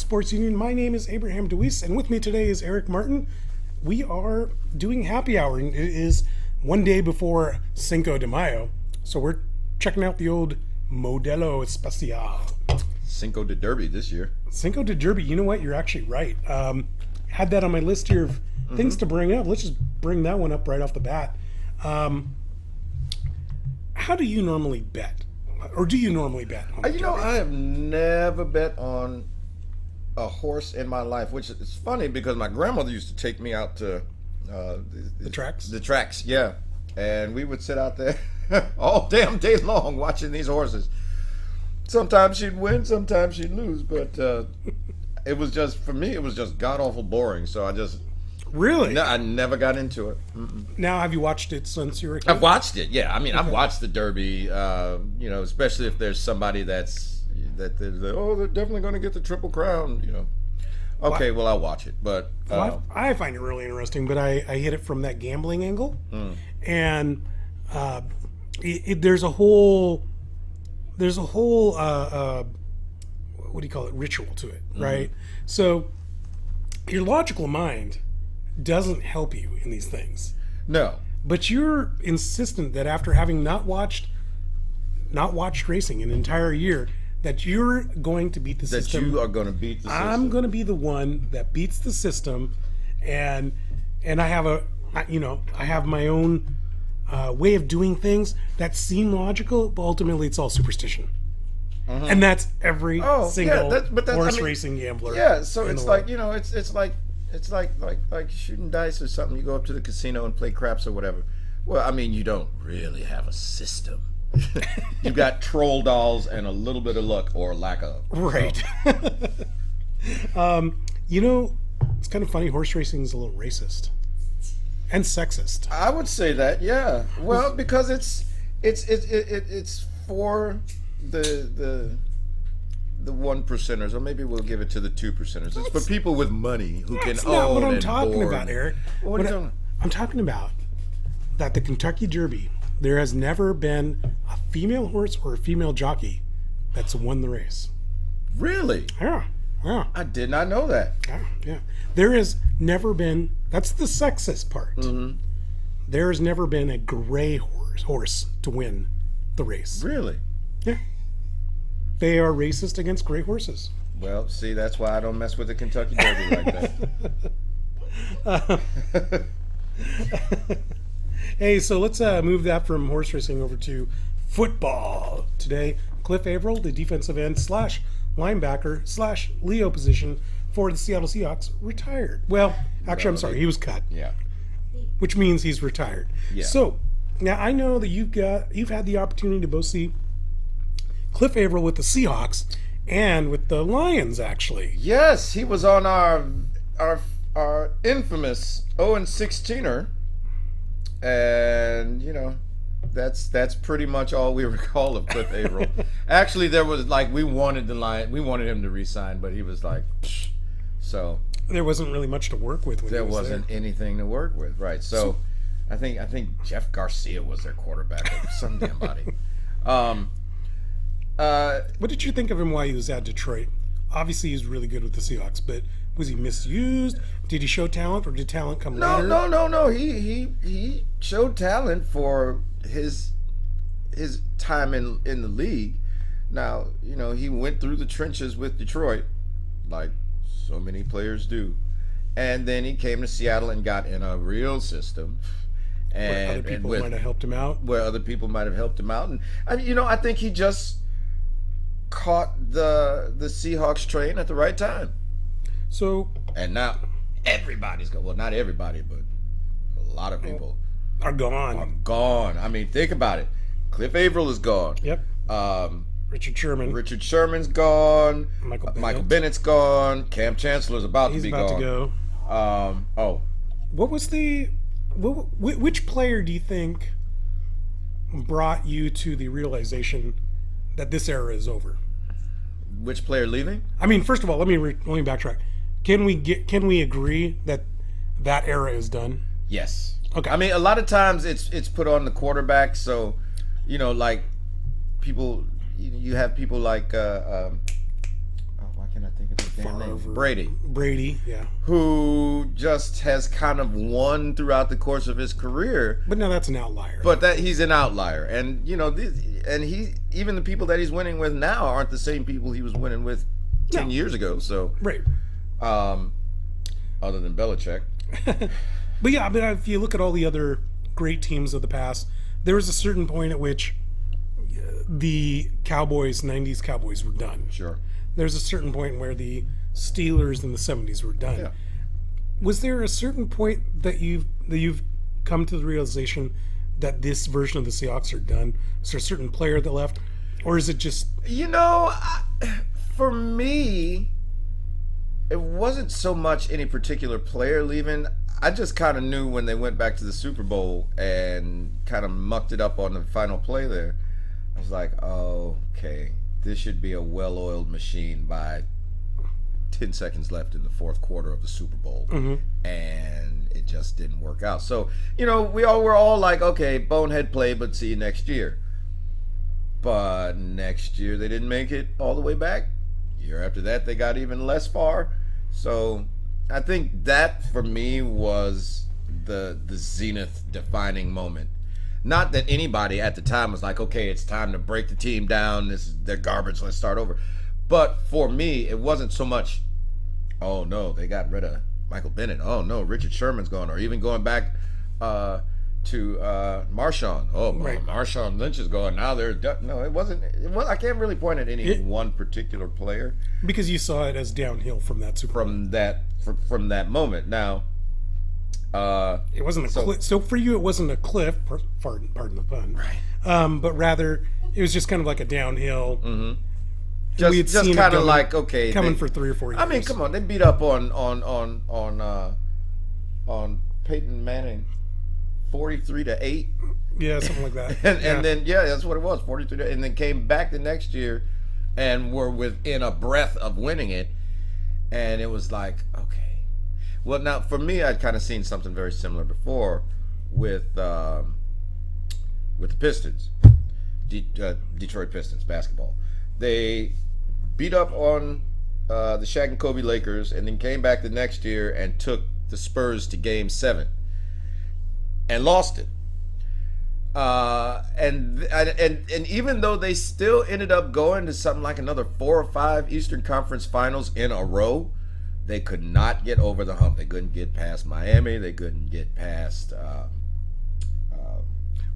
Sports Union. My name is Abraham DeWeese, and with me today is Eric Martin. We are doing Happy Hour, and it is one day before Cinco de Mayo, so we're checking out the old Modelo Especial. Cinco de Derby this year. Cinco de Derby, you know what? You're actually right. Had that on my list here of things to bring up. Let's just bring that one up right off the bat. How do you normally bet? Or do you normally bet on the Derby? I have never bet on a horse in my life, which is funny because my grandmother used to take me out to the tracks? The tracks, yeah. And we would sit out there all damn day long watching these horses. Sometimes she'd win, sometimes she'd lose, but it was just, for me, it was just god-awful boring, so I just... Really? No, I never got into it. Now, have you watched it since you were a kid? I've watched it, yeah. I mean, I've watched the Derby, especially if there's somebody they're definitely going to get the Triple Crown, Okay, well, I'll watch it, but... I find it really interesting, but I hit it from that gambling angle, and there's a whole what do you call it, ritual to it, right? So your logical mind doesn't help you in these things. No. But you're insistent that after having not watched racing an entire year, that you're going to beat the system. That you are going to beat the system. I'm going to be the one that beats the system, and I have my own way of doing things that seem logical, but ultimately it's all superstition. And that's every single racing gambler. Yeah, so it's like, it's like shooting dice or something. You go up to the casino and play craps or whatever. Well, I mean, you don't really have a system. You got troll dolls and a little bit of luck or lack of. Right. It's kind of funny. Horse racing is a little racist and sexist. I would say that, yeah. Well, because it's for the one percenters, or maybe we'll give it to the 2%ers. It's for people with money who can own. That's not what I'm talking about, Eric. I'm talking about that the Kentucky Derby, there has never been a female horse or a female jockey that's won the race. Really? Yeah. I did not know that. Yeah. There has never been, that's the sexist part. There has never been a gray horse to win the race. Really? Yeah. They are racist against gray horses. Well, see, that's why I don't mess with the Kentucky Derby like that. Hey, so let's move that from horse racing over to football. Today, Cliff Averill, the defensive end / linebacker / Leo position for the Seattle Seahawks, retired. Well, actually, I'm sorry, he was cut. Yeah. Which means he's retired. Yeah. So, now I know that you've had the opportunity to both see Cliff Averill with the Seahawks and with the Lions, actually. Yes, he was on our infamous 0-16er. And that's pretty much all we recall of Cliff Averill. Actually, there was we wanted him to resign, but he was like, psh. So there wasn't really much to work with. There wasn't anything to work with, right? So I think Jeff Garcia was their quarterback or some damn body. What did you think of him while he was at Detroit? Obviously, he's really good with the Seahawks, but was he misused? Did he show talent, or did talent come later? No. He showed talent for his time in the league. Now, he went through the trenches with Detroit, like so many players do, and then he came to Seattle and got in a real system. And where other people might have helped him out. And I think he just caught the Seahawks train at the right time. So, and now everybody's gone. Well, not everybody, but a lot of people are gone. I mean, think about it. Cliff Averill is gone. Yep. Richard Sherman's gone. Michael Bennett's gone. Cam Chancellor's about to be gone. He's about to go. What was which player do you think brought you to the realization that this era is over? Which player leaving? I mean, first of all, let me backtrack. Can we agree that era is done? Yes. Okay. I mean, a lot of times it's put on the quarterback, so people, you have people like why can't I think of Brady, yeah. who just has kind of won throughout the course of his career. But now that's an outlier. But that he's an outlier, and even the people that he's winning with now aren't the same people he was winning with 10 years ago. So right. Other than Belichick. But yeah, I mean, if you look at all the other great teams of the past, there was a certain point at which the 90s Cowboys were done. Sure. There's a certain point where the Steelers in the 70s were done. Yeah. Was there a certain point that you've come to the realization that this version of the Seahawks are done? Is there a certain player that left? Or is it just... For me, it wasn't so much any particular player leaving. I just kind of knew when they went back to the Super Bowl and kind of mucked it up on the final play there. I was like, oh, okay, this should be a well-oiled machine by 10 seconds left in the fourth quarter of the Super Bowl. Mm-hmm. And it just didn't work out. So, we're all like, okay, bonehead play, but see you next year. But next year they didn't make it all the way back. Year after that they got even less far. So I think that for me was the zenith defining moment. Not that anybody at the time was like, okay, it's time to break the team down. They're garbage. Let's start over. But for me, it wasn't so much, oh no, they got rid of Michael Bennett. Oh no, Richard Sherman's gone. Or even going back to Marshawn. Oh, right. Marshawn Lynch is going. Now they're done. No, it wasn't. I can't really point at any one particular player. Because you saw it as downhill from that Super Bowl. From that moment. Now, it wasn't a cliff. So for you, it wasn't a cliff. Pardon the pun. Right. But rather, it was just kind of like a downhill. Mm-hmm. Just kind of like, okay, coming for 3 or 4 years. I mean, come on, they beat up on Peyton Manning 43-8. Yeah, something like that. and then that's what it was, 43-8, and then came back the next year and were within a breath of winning it, and it was like, okay. Well, now for me, I'd kind of seen something very similar before with the Pistons, Detroit Pistons basketball. They beat up on the Shaq and Kobe Lakers, and then came back the next year and took the Spurs to Game 7 and lost it. And even though they still ended up going to something like another 4 or 5 Eastern Conference Finals in a row, they could not get over the hump. They couldn't get past Miami. They couldn't get past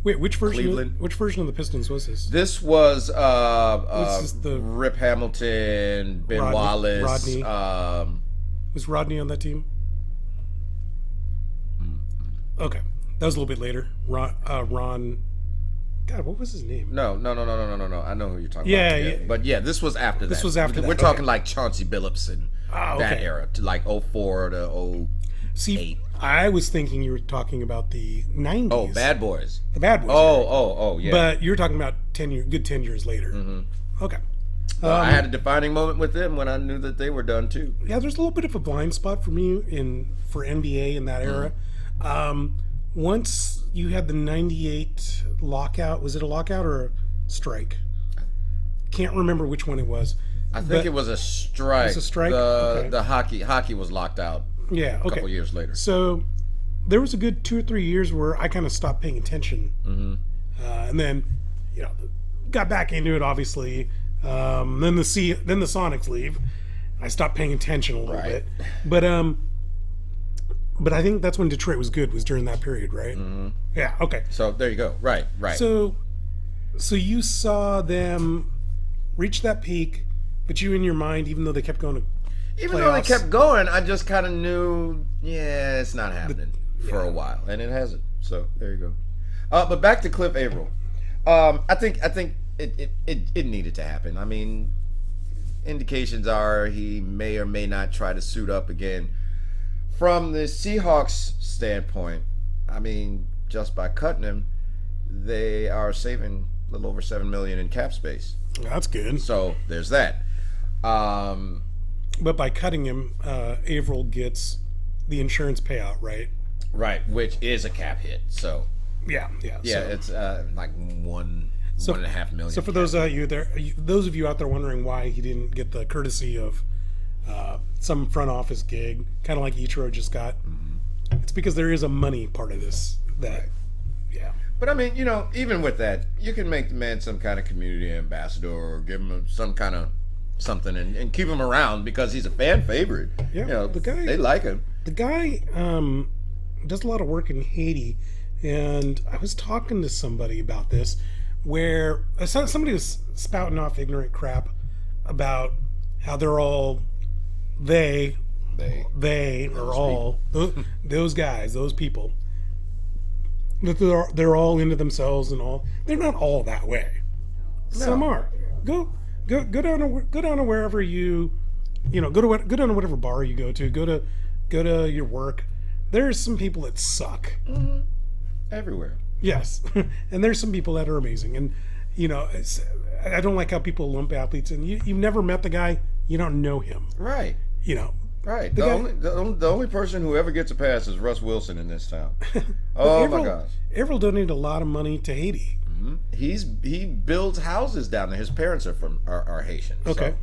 Wait, which version? Cleveland. Which version of the Pistons was this? This was the Rip Hamilton, Ben Wallace. Rodney. Was Rodney on that team? Okay, that was a little bit later. Ron. God, what was his name? No. I know who you're talking about. Yeah. But this was after that. This was after that. We're talking like Chauncey Billups and that era, to like 04 to 08. See, I was thinking you were talking about the 90s. Oh, Bad Boys. The Bad Boys. Oh, yeah. But you're talking about 10 years later. Mm-hmm. Okay. I had a defining moment with them when I knew that they were done too. Yeah, there's a little bit of a blind spot for me for NBA in that era. Once you had the 98 lockout, was it a lockout or a strike? Can't remember which one it was. I think it was a strike. It was a strike? The hockey was locked out. Yeah, okay. A couple years later. So there was a good 2 or 3 years where I kind of stopped paying attention. Mm-hmm. And then, got back into it, obviously. Then the Sonics leave. I stopped paying attention a little bit. But I think that's when Detroit was good, was during that period, right? Mm-hmm. Yeah, okay. So there you go. Right. So you saw them reach that peak, but you in your mind, even though they kept going to Even though they kept going, I just kind of knew, it's not happening for a while, and it hasn't. So there you go. But back to Cliff Averill. I think it needed to happen. I mean, indications are he may or may not try to suit up again. From the Seahawks standpoint, I mean, just by cutting him, they are saving a little over $7 million in cap space. That's good. So there's that. But by cutting him, Averill gets the insurance payout, right? Right, which is a cap hit. So yeah. It's like $1.5 million. So for those of you out there wondering why he didn't get the courtesy of some front office gig, kind of like Ichiro just got. It's because there is a money part of this that, yeah. But I mean, you know, even with that, you can make the man some kind of community ambassador or give him some kind of something and keep him around because he's a fan favorite. Yeah, you know, the guy, they like him. The guy does a lot of work in Haiti, and I was talking to somebody about this, where somebody was spouting off ignorant crap about how they're all they are all those guys, those people. That they're all into themselves and all. They're not all that way. No. Some are. Go down to wherever you know, go down to whatever bar you go to. Go to your work. There's some people that suck. Mm-hmm. Everywhere. Yes, and there's some people that are amazing. And you know, I don't like how people lump athletes. And you've never met the guy. You don't know him. Right. You know. Right. The only person who ever gets a pass is Russ Wilson in this town. My gosh. Avril donated a lot of money to Haiti. Mm-hmm. He builds houses down there. His parents are Haitian. Okay.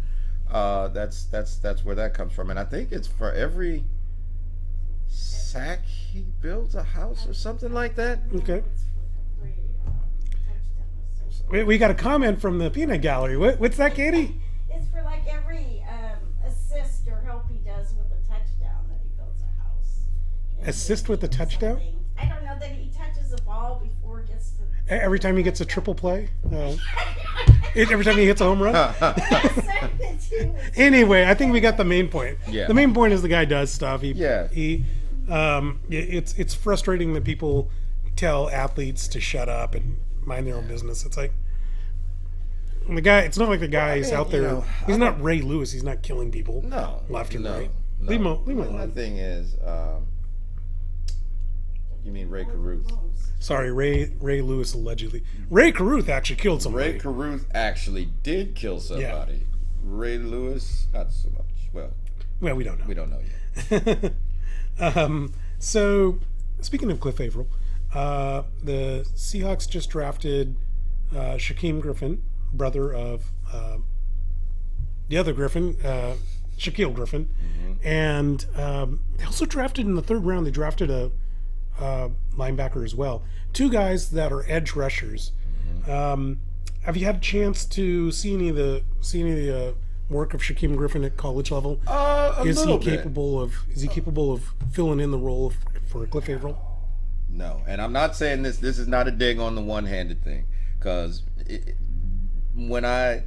So, that's where that comes from. And I think it's for every sack he builds a house or something like that. Okay. We got a comment from the peanut gallery. What's that, Katie? It's for like every assist or help he does with a touchdown that he builds a house. And Assist with a touchdown? I don't know that he touches a ball before it gets to. Every time he gets a triple play? Every time he hits a home run? Anyway, I think we got the main point. Yeah. The main point is the guy does stuff. It's frustrating that people tell athletes to shut up and mind their own business. It's like the guy. It's not like the guy is out there. You know, he's not Ray Lewis. He's not killing people. No, left and right. No. Leave him alone. The thing is, you mean Ray Carruth? Sorry, Ray Lewis allegedly. Ray Carruth actually killed somebody. Ray Carruth actually did kill somebody. Yeah. Ray Lewis, not so much. Well, we don't know. We don't know yet. So, speaking of Cliff Averill, the Seahawks just drafted Shaquem Griffin, brother of the other Griffin, Shaquille Griffin, and they also drafted in the third round. They drafted a linebacker as well. Two guys that are edge rushers. Have you had a chance to see any of the work of Shaquem Griffin at college level? Is he capable of filling in the role for Cliff Averill? No, and I'm not saying this. This is not a dig on the one-handed thing, because when I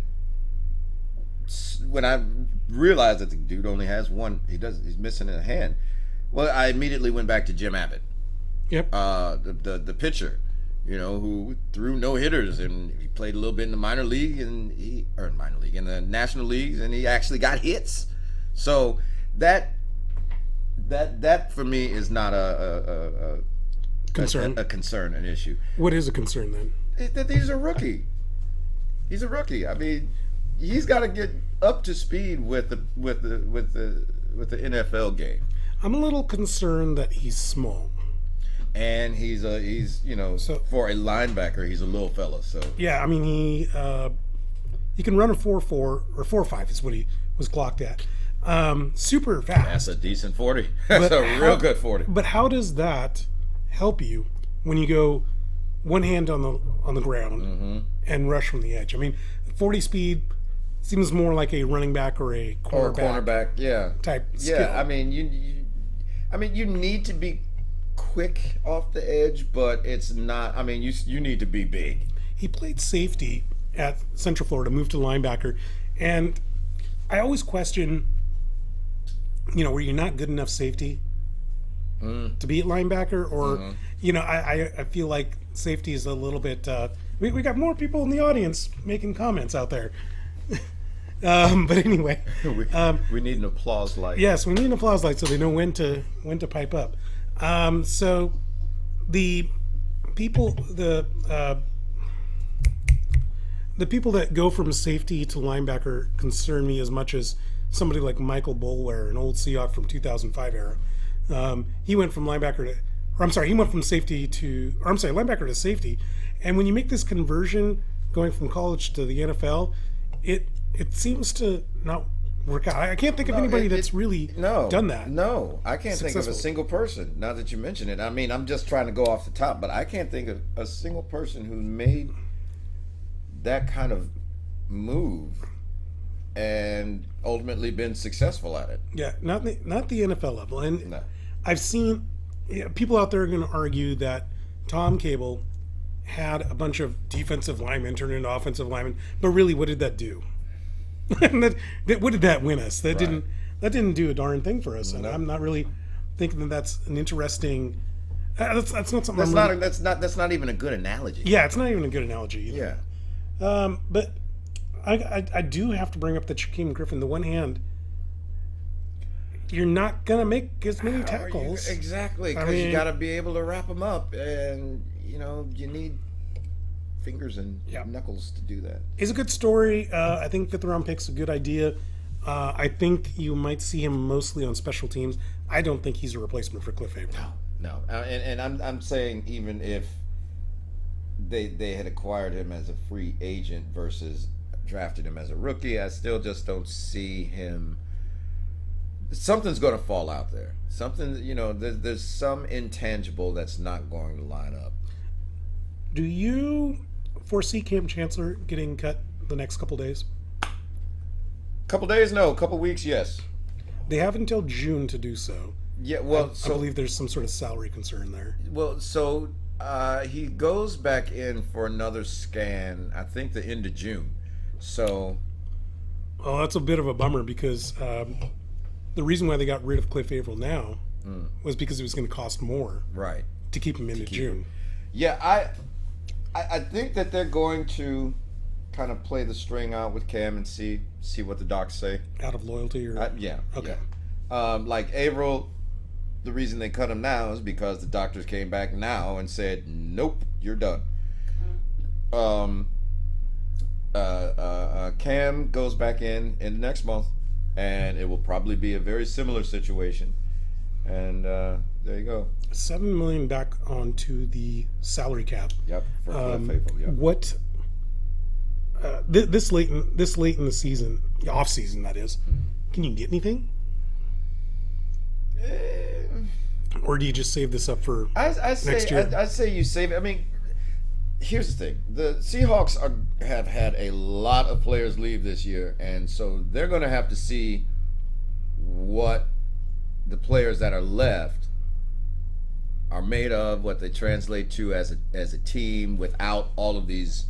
realized that the dude only has one, he's missing a hand. Well, I immediately went back to Jim Abbott. Yep. The pitcher, you know, who threw no hitters, and he played a little bit in the minor league, and in the national leagues, and he actually got hits. So that for me is not a concern. A concern, an issue. What is a concern then? That he's a rookie. He's a rookie. I mean, he's got to get up to speed with the NFL game. I'm a little concerned that he's small. And he's you know, for a linebacker, he's a little fella. So yeah, I mean he can run a 4.4 or 4.5 is what he was clocked at. Super fast. That's a decent 40. That's a real good 40. But how does that help you when you go one hand on the ground and rush from the edge? I mean, 40 speed seems more like a running back or a cornerback, yeah, type skill. Yeah, I mean you need to be quick off the edge, but it's not. I mean, you need to be big. He played safety at Central Florida, moved to linebacker, and I always question, you know, were you not good enough safety to be at linebacker, or you know, I feel like safety is a little bit. We got more people in the audience making comments out there. But anyway, we need an applause light. Yes, we need an applause light so they know when to pipe up. So the people the people that go from safety to linebacker concern me as much as somebody like Michael Boulware, an old Seahawk from 2005 era. He went from linebacker to safety. And when you make this conversion going from college to the NFL, it seems to not work out. I can't think of No, anybody that's really done that. No, I can't think of a Successful. single person. Now that you mention it, I mean, I'm just trying to go off the top, but I can't think of a single person who made that kind of move and ultimately been successful at it. Yeah, not the NFL level. And No. I've seen people out there are going to argue that Tom Cable had a bunch of defensive linemen turn into offensive linemen, but really, what did that do? What did that win us? That didn't do a darn thing for us. And No. I'm not really thinking that that's an interesting. That's not something. That's not even a good analogy. Yeah, it's not even a good analogy either. Yeah. But I do have to bring up the Shaquem Griffin. The one hand, you're not gonna make as many tackles. Exactly, I because you mean- got to be able to wrap them up, and you need fingers and Yeah. knuckles to do that. It's a good story. I think fifth round pick's a good idea. I think you might see him mostly on special teams. I don't think he's a replacement for Cliff Averill. No, and I'm saying even if they had acquired him as a free agent versus drafted him as a rookie, I still just don't see him. Something's going to fall out there. Something, there's some intangible that's not going to line up. Do you foresee Cam Chancellor getting cut the next couple days? Couple days, no. Couple weeks, yes. They have until June to do so. Yeah, well, I believe there's some sort of salary concern there. So he goes back in for another scan. I think the end of June. So Well, that's a bit of a bummer because the reason why they got rid of Cliff Averill now was because it was going to cost more right. to keep him into June. Yeah, I think that they're going to kind of play the string out with Cam and see what the docs say. Out of loyalty or Yeah. Okay. Yeah. Like Averill, the reason they cut him now is because the doctors came back now and said, nope, you're done. Cam goes back in next month, and it will probably be a very similar situation. And there you go. $7 million back onto the salary cap. Yep. For Cliff Averill, yep. What this late in the season, off season that is, can you get anything, or do you just save this up for next year? I say you save it. I mean, here's the thing: the Seahawks have had a lot of players leave this year, and so they're going to have to see what the players that are left are made of, what they translate to as a team without all of these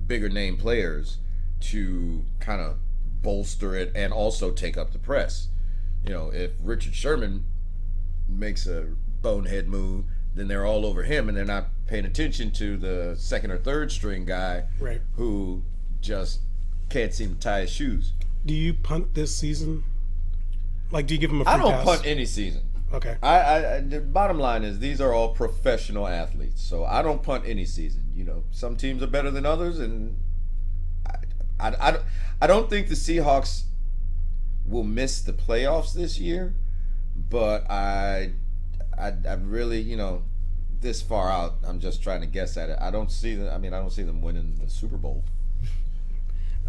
bigger name players to kind of bolster it and also take up the press. If Richard Sherman makes a bonehead move, then they're all over him and they're not paying attention to the second or third string guy Right. who just can't seem to tie his shoes. Do you punt this season? Like, do you give him a free I don't pass? punt any season. Okay. I the bottom line is these are all professional athletes, so I don't punt any season. Some teams are better than others, and I don't think the Seahawks will miss the playoffs this year, but I really, this far out, I'm just trying to guess at it. I don't see them winning the Super Bowl,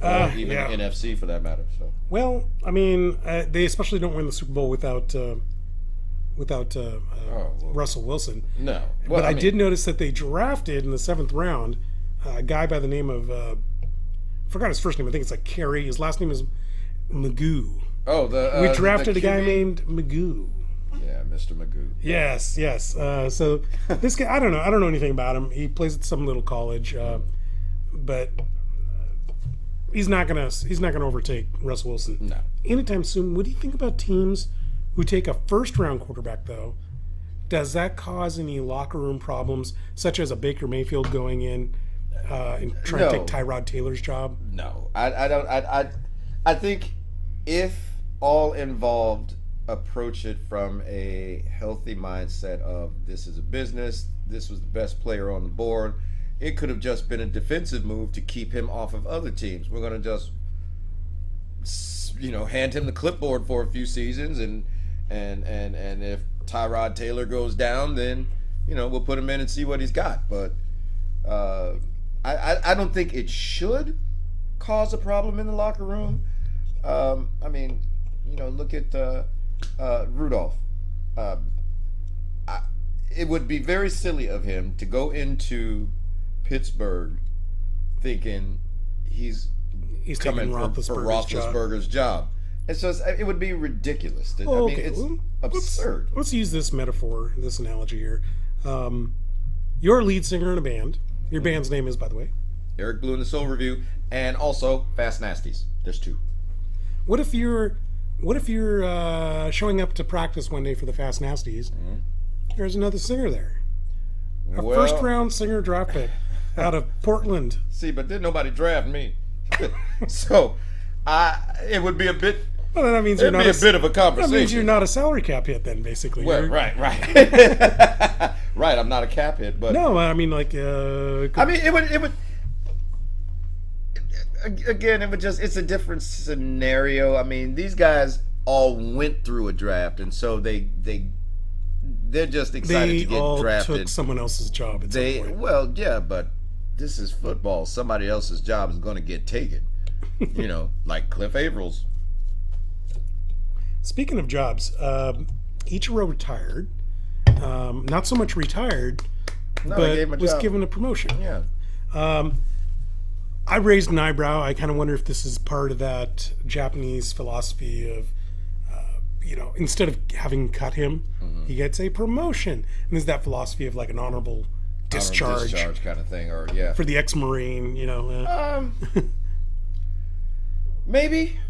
or even yeah. the NFC for that matter. So Well, I mean, they especially don't win the Super Bowl without Russell Wilson. no, But I did notice that they drafted in the 7th round a guy by the name of I forgot his first name. I think it's like Carey. His last name is Magoo. Oh, We drafted the a guy QB? named Magoo. Yeah, Mr. Magoo. Yes. So this guy, I don't know anything about him. He plays at some little college, but he's not gonna overtake Russell Wilson No. anytime soon. What do you think about teams who take a first-round quarterback, though? Does that cause any locker room problems, such as a Baker Mayfield going in and trying to No. take Tyrod Taylor's job? No, I don't. I think if all involved approach it from a healthy mindset of this is a business, this was the best player on the board, it could have just been a defensive move to keep him off of other teams. We're going to just, hand him the clipboard for a few seasons, and if Tyrod Taylor goes down, then we'll put him in and see what he's got. But I don't think it should cause a problem in the locker room. I mean, look at Rudolph. It would be very silly of him to go into Pittsburgh thinking he's coming taking for Roethlisberger's Roethlisberger's job. It's just, it would be ridiculous. Oh, I mean, it's absurd. Let's use this metaphor, this analogy here. You're a lead singer in a band. Your band's name is, by the way, Eric Blue in the Soul Review, and also Fast Nasties. There's two. What if you're showing up to practice one day for the Fast Nasties? There's another singer there, a first round singer draft pick out of Portland. See, but didn't nobody draft me, so it would be a bit. Well, then that means you're not a bit of a conversation. That means you're not a salary cap hit, then, basically. Well, right, right. I'm not a cap hit, but no, I mean, like, I mean, it would. Again, it's a different scenario. I mean, these guys all went through a draft, and so they're just excited to get all drafted. Took someone else's job at some point. Well, yeah, but this is football. Somebody else's job is going to get taken. Like Cliff Avrils. Speaking of jobs, Ichiro retired. Not so much retired, but was given a promotion. Yeah. I raised an eyebrow. I kind of wonder if this is part of that Japanese philosophy of, instead of having cut him, he gets a promotion. And there's that philosophy of like an honorable discharge kind of thing, or yeah. For the ex-Marine, Maybe.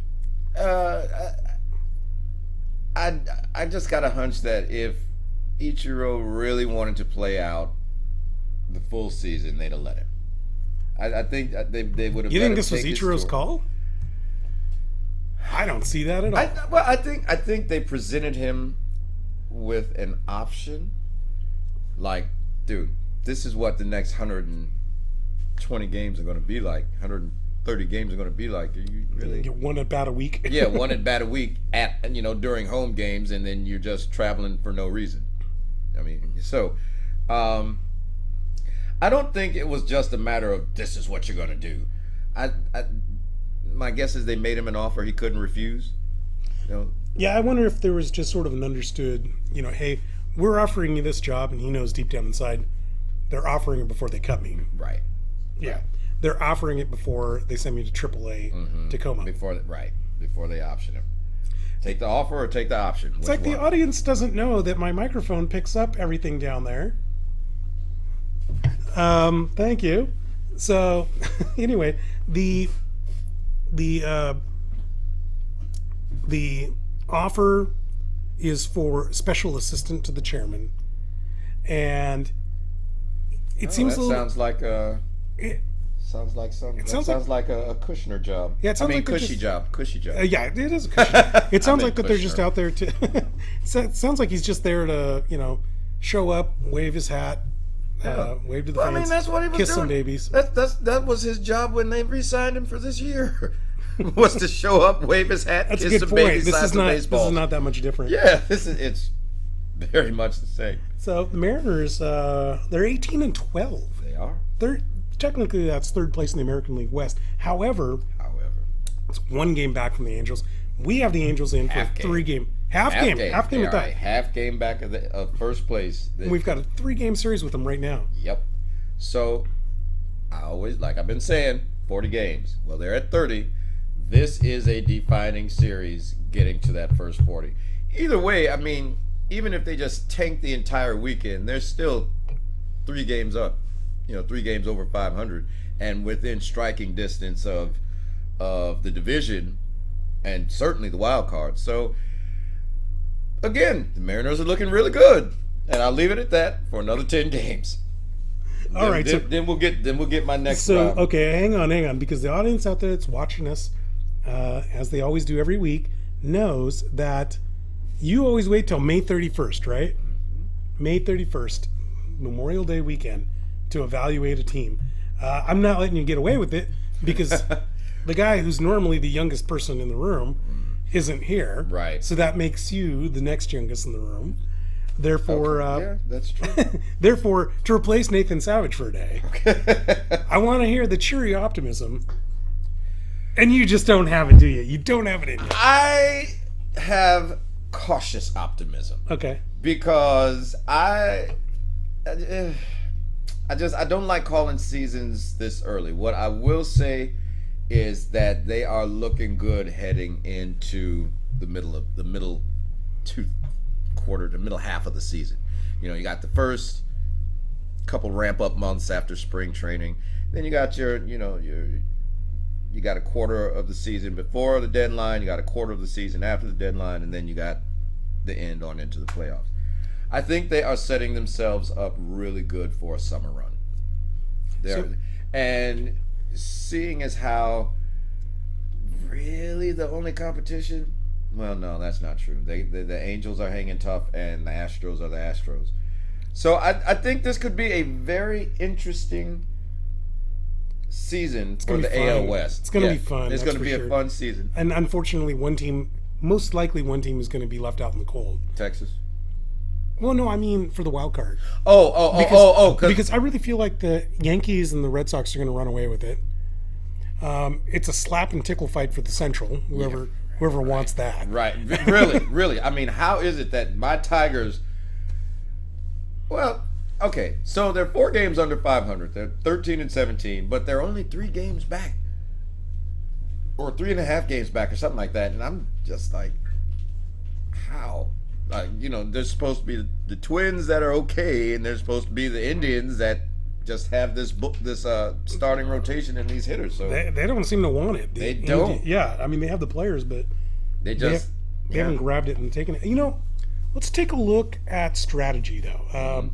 I just got a hunch that if Ichiro really wanted to play out the full season, they'd have let him. I think they would have. You think this was Ichiro's call? I don't see that at all. I think they presented him with an option. Like, dude, this is what the next 120 games are going to be like. 130 games are going to be like. Are you really get one at bat a week? Yeah, one at bat a week at during home games, and then you're just traveling for no reason. I mean, so. I don't think it was just a matter of this is what you're going to do. My guess is they made him an offer he couldn't refuse. Yeah, I wonder if there was just sort of an understood, hey, we're offering you this job, and he knows deep down inside they're offering it before they cut me. Right. Yeah. Right. They're offering it before they send me to AAA Tacoma. Before they option him. Take the offer or take the option. It's like the audience doesn't know that my microphone picks up everything down there. Thank you. So, anyway, the offer is for special assistant to the chairman, and it seems a little. Sounds like a. Sounds like a Kushner job. Yeah, it sounds like cushy job. Yeah, it is a cushy. It sounds like that they're just out there to. It sounds like he's just there to show up, wave his hat. Wave to the fans. I mean, that's what he was kiss doing. Some babies. That was his job when they re-signed him for this year. Was to show up, wave his hat, that's kiss a good some point. babies, This is not that much different. Yeah, it's very much the same. So the Mariners, they're 18-12. They are. Technically that's third place in the American League West. However, it's one game back from the Angels. We have the Angels in for a 3-game. Half game at that. Half game back of first place. We've got a 3-game series with them right now. Yep. So, I always, like I've been saying, 40 games. Well, they're at 30. This is a defining series getting to that first 40. Either way, I mean, even if they just tank the entire weekend, they're still 3 games up. 3 games over 500. And within striking distance of the division and certainly the wild card. So, again, the Mariners are looking really good, and I'll leave it at that for another 10 games. All right, then we'll get my next. So okay, hang on, because the audience out there that's watching us, as they always do every week, knows that you always wait till May 31st, right? May 31st, Memorial Day weekend, to evaluate a team. I'm not letting you get away with it because the guy who's normally the youngest person in the room isn't here. Right. So that makes you the next youngest in the room. Therefore, yeah, that's true. Therefore, to replace Nathan Savage for a day, I want to hear the cheery optimism. And you just don't have it, do you? You don't have it in you. I have cautious optimism Okay. because I don't like calling seasons this early. What I will say is that they are looking good heading into the middle half of the season. You know, you got the first couple ramp up months after spring training. Then you got you got a quarter of the season before the deadline, you got a quarter of the season after the deadline, and then you got the end on into the playoffs. I think they are setting themselves up really good for a summer run. And seeing as how really the only competition, well, no, that's not true. The Angels are hanging tough, and the Astros are the Astros. So I think this could be a very interesting season for the AL West. It's going to be fun. It's going to be a fun season. And unfortunately, most likely one team is going to be left out in the cold. Texas. Well, no, I mean for the wild card. Because I really feel like the Yankees and the Red Sox are going to run away with it. It's a slap and tickle fight for the Central. Whoever wants that. Right. Really. I mean, how is it that my Tigers? Well, okay. So they're 4 games under 500. They're 13-17, but they're only 3 games back, or 3.5 games back, or something like that. And I'm just like, how? There's supposed to be the Twins that are okay, and there's supposed to be the Indians that just have this starting rotation and these hitters. So they don't seem to want it. They don't. Yeah, I mean they have the players, but they haven't grabbed it and taken it. Let's take a look at strategy though.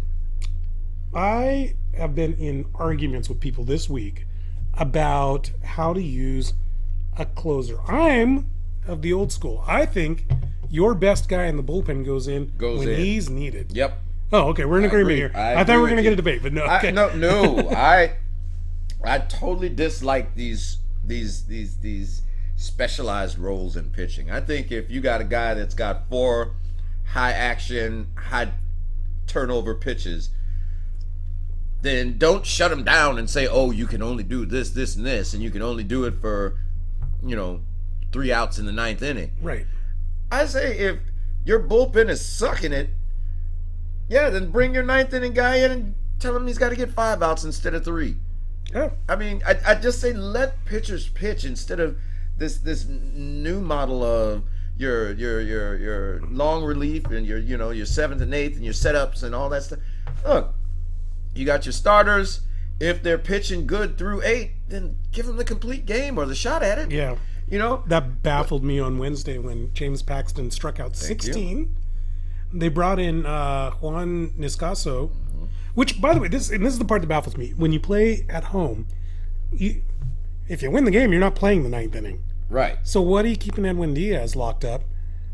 I have been in arguments with people this week about how to use a closer. I'm of the old school. I think your best guy in the bullpen goes in when he's needed. Yep. Oh, okay. We're in agreement here. I thought we were going to get a debate, but no. Okay. I totally dislike these specialized roles in pitching. I think if you got a guy that's got 4 high action, high turnover pitches, then don't shut him down and say, "Oh, you can only do this, this, and this, and you can only do it for, 3 outs in the 9th inning." Right. I say if your bullpen is sucking it, then bring your 9th inning guy in and tell him he's got to get 5 outs instead of 3. Yeah. I mean, I just say let pitchers pitch instead of this new model of your long relief and your 7th and 8th and your setups and all that stuff. Look, you got your starters. If they're pitching good through 8, then give them the complete game or the shot at it. Yeah. That baffled me on Wednesday when James Paxton struck out 16. They brought in Juan Niscaso, which, by the way, this is the part that baffles me. When you play at home, if you win the game, you're not playing the 9th inning. Right. So what are you keeping Edwin Diaz locked up?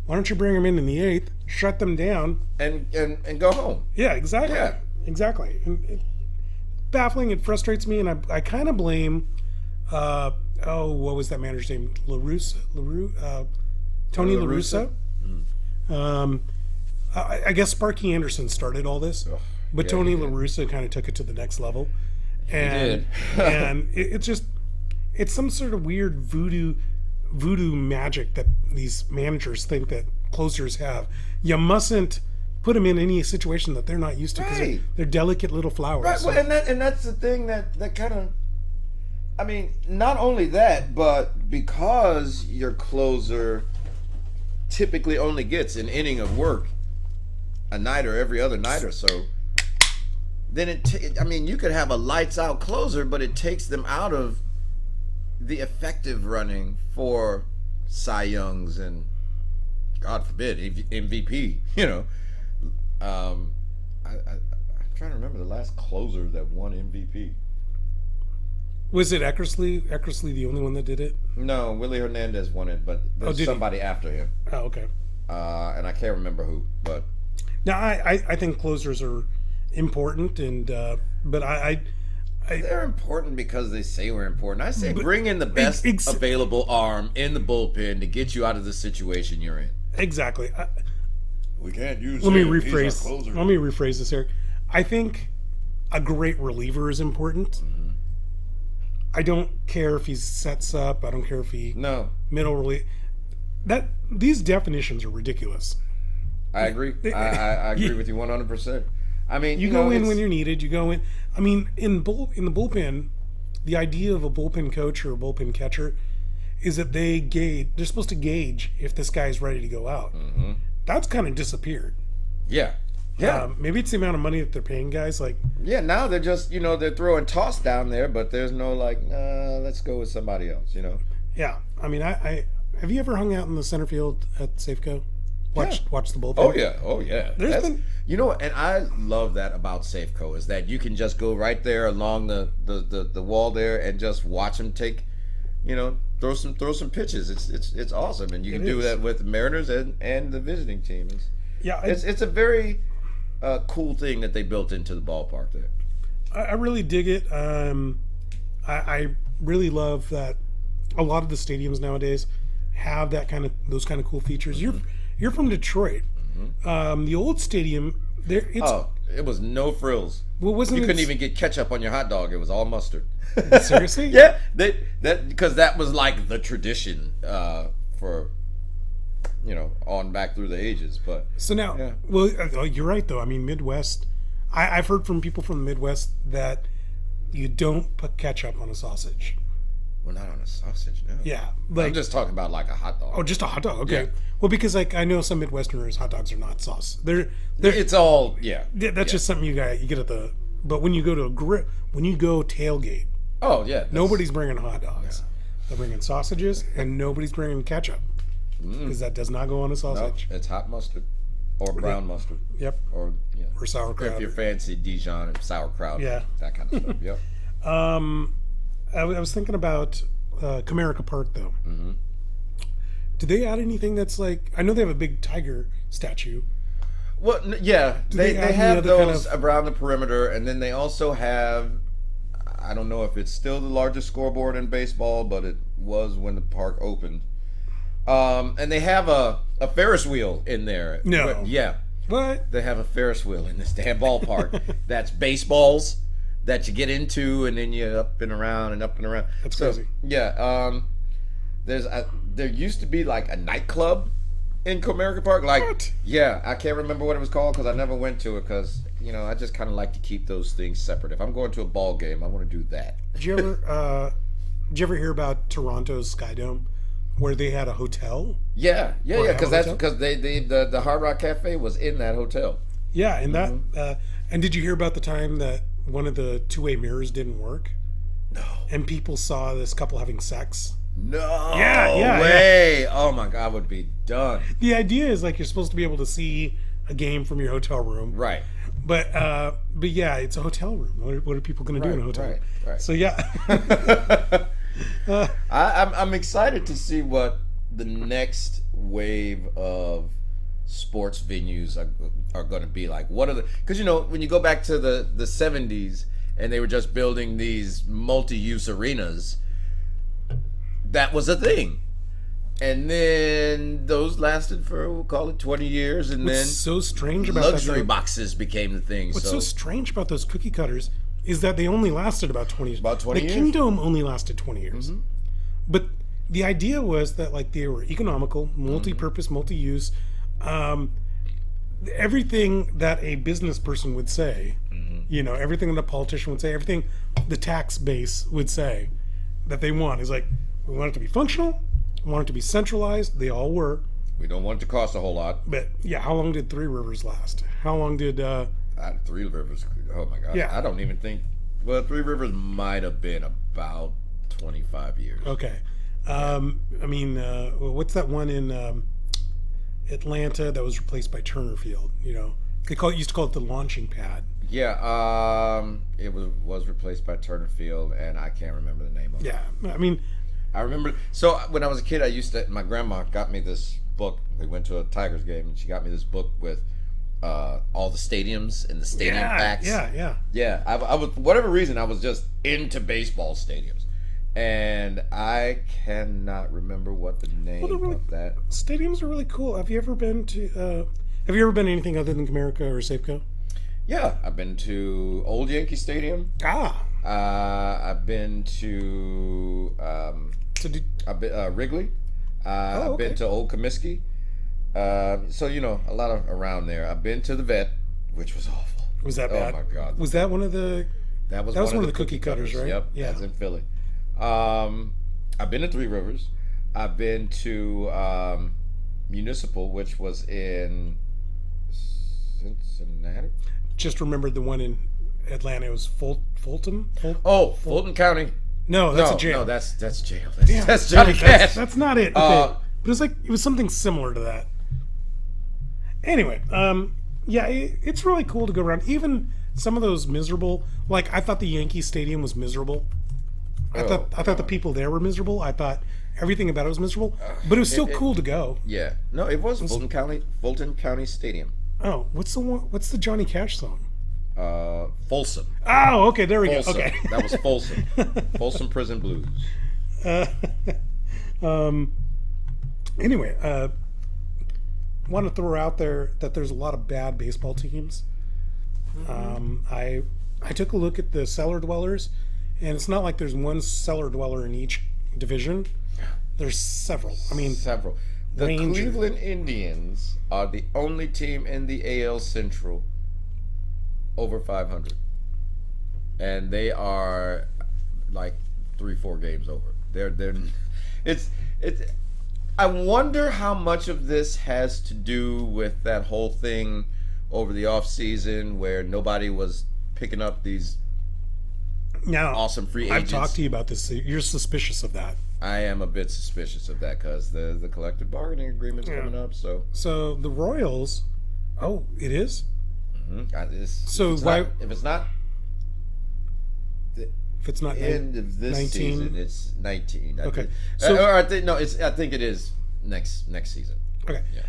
Why don't you bring him in the 8th, shut them down, and go home? Yeah, exactly. Yeah. Exactly. And it's baffling. It frustrates me, and I kind of blame. What was that manager's name? Tony La Russa. I guess Sparky Anderson started all this, but Tony La Russa kind of took it to the next level, and and it's some sort of weird voodoo magic that these managers think that closers have. You mustn't put them in any situation that they're not used to because they're delicate little flowers. Right. Well, and that's the thing that kind of. I mean, not only that, but because your closer typically only gets an inning of work a night or every other night or so, then you could have a lights out closer, but it takes them out of the effective running for Cy Youngs and, God forbid, MVP. I'm trying to remember the last closer that won MVP. Was it Eckersley? Eckersley the only one that did it? No, Willie Hernandez won it, but there's somebody after him. Oh, okay. And I can't remember who, but now I think closers are important, and but they're important because they say we're important. I say bring in the best available arm in the bullpen to get you out of the situation you're in. Exactly. We can't use. Let me rephrase this here. I think a great reliever is important. I don't care if he sets up. I don't care if he No, middle release. These definitions are ridiculous. I agree. I agree with you 100%. I mean, You go in when you're needed. You go in. I mean, in the bullpen, the idea of a bullpen coach or a bullpen catcher is that they're supposed to gauge if this guy's ready to go out. Mm-hmm. That's kind of disappeared. Yeah. Yeah. Maybe it's the amount of money that they're paying guys. Like, Yeah, now they're just, they're throwing toss down there, but there's no let's go with somebody else, yeah. I mean, I have you ever hung out in the center field at Safeco? Watch the bullpen. Oh yeah, oh yeah. There's been- And I love that about Safeco is that you can just go right there along the wall there and just watch them take, throw some pitches. It's awesome, and you can do that with the Mariners and the visiting team. It's a very cool thing that they built into the ballpark there. I really dig it. I really love that a lot of the stadiums nowadays have those kind of cool features. You're from Detroit. The old stadium there. It was no frills. Well, You couldn't even get ketchup on your hot dog. It was all mustard. Seriously? Yeah, because that was like the tradition for on back through the ages. But So now, well, you're right though. I mean, Midwest. I've heard from people from the Midwest that you don't put ketchup on a sausage. well, not on a sausage, no. Yeah, I'm just talking about like a hot dog. Oh, just a hot dog. Okay. Yeah. Well, because I know some Midwesterners hot dogs are not sauce. They're It's all that's just something you get at the. But when you go to a grill, when you go tailgate, Oh yeah. nobody's bringing hot dogs. They're bringing sausages, and nobody's bringing ketchup because that does not go on a No, sausage. it's hot mustard or brown mustard Yep. or Or sauerkraut. if you're fancy Dijon and sauerkraut. Yeah. That kind of stuff. Yep. I was thinking about Comerica Park though. Mm-hmm. Did they add anything that's like? I know they have a big tiger statue. Well, yeah, they they add any have other kind those around the perimeter, and then they also have. I don't know if it's still the largest scoreboard in baseball, but it was when the park opened. And they have a Ferris wheel in there. No. Yeah, What? they have a Ferris wheel in this damn ballpark. That's baseballs that you get into, and then you're up and around and up and around. That's crazy. Yeah. There used to be like a nightclub in Comerica Park. Like, What? yeah, I can't remember what it was called because I never went to it because I just kind of like to keep those things separate. If I'm going to a ball game, I want to do that. Did you ever hear about Toronto's Sky Dome, where they had a hotel? Yeah, Or have because a that's hotel? because the Hard Rock Cafe was in that hotel. Yeah, and and did you hear about the time that one of the two-way mirrors didn't work, No, and people saw this couple having sex? no, Yeah, way! Oh my God, I would be done. The idea is like you're supposed to be able to see a game from your hotel room, Right. but yeah, it's a hotel room. What are people going to do in a hotel room? Right. So yeah, I'm excited to see what the next wave of sports venues are going to be like. What are because when you go back to the 70s and they were just building these multi-use arenas, that was a thing. And then those lasted for, we'll call it 20 years, and what's then so strange about luxury that, boxes became the thing. What's so strange about those cookie cutters is that they only lasted about 20 years. About 20 the years. Kingdom only lasted 20 years. But the idea was that like they were economical, multi-purpose, multi-use. Everything that a business person would say, everything that a politician would say, everything the tax base would say that they want is like, we want it to be functional, we want it to be centralized. They all were. We don't want it to cost a whole lot. But yeah, how long did Three Rivers last? How long did Three Rivers, oh my God. Yeah. I don't even think, well, Three Rivers might have been about 25 years. Okay. What's that one in Atlanta that was replaced by Turner Field? They used to call it the launching pad. Yeah, it was replaced by Turner Field, and I can't remember the name of it. Yeah, I remember, so when I was a kid, my grandma got me this book. We went to a Tigers game, and she got me this book with all the stadiums and the stadium facts. Yeah. I was, for whatever reason, I was just into baseball stadiums, and I cannot remember what the name of that. Stadiums are really cool. Have you ever been to anything other than Comerica or Safeco? Yeah, I've been to Old Yankee Stadium. Ah, I've been to Wrigley. I've been to Old Comiskey. So a lot of around there. I've been to the Vet, which was awful. Was that bad? Oh my God. Was that one of the? That was one of the cookie cutters, right? Yep. Yeah. That's in Philly. I've been to Three Rivers. I've been to Municipal, which was in Cincinnati. Just remembered the one in Atlanta. It was Fulton. Fulton County. No, that's a jail. No, that's jail. Yeah, That's Johnny Cash. That's not it. Okay. But it was something similar to that. Anyway, yeah, it's really cool to go around. Even some of those miserable, like I thought the Yankee Stadium was miserable. I thought the people there were miserable. I thought everything about it was miserable, but it was still cool to go. Yeah. No, it was Fulton County Stadium. Oh, what's the Johnny Cash song? Folsom. Oh, okay, there we Folsom. go. Okay. That was Folsom. Folsom Prison Blues. Anyway, want to throw out there that there's a lot of bad baseball teams. I took a look at the cellar dwellers, and it's not like there's one cellar dweller in each division. There's several. I mean, several. The Cleveland Indians are the only team in the AL Central over 500, and they are like 3-4 games over. It's. I wonder how much of this has to do with that whole thing over the off season where nobody was picking up these awesome free agents. I've talked to you about this. You're suspicious of that. I am a bit suspicious of that because the collective bargaining agreement's coming up. So the Royals. Oh, it is. Mm-hmm. So why? If it's not end of this 19? season, it's 19. Okay. I think it is next season. Okay. Yeah.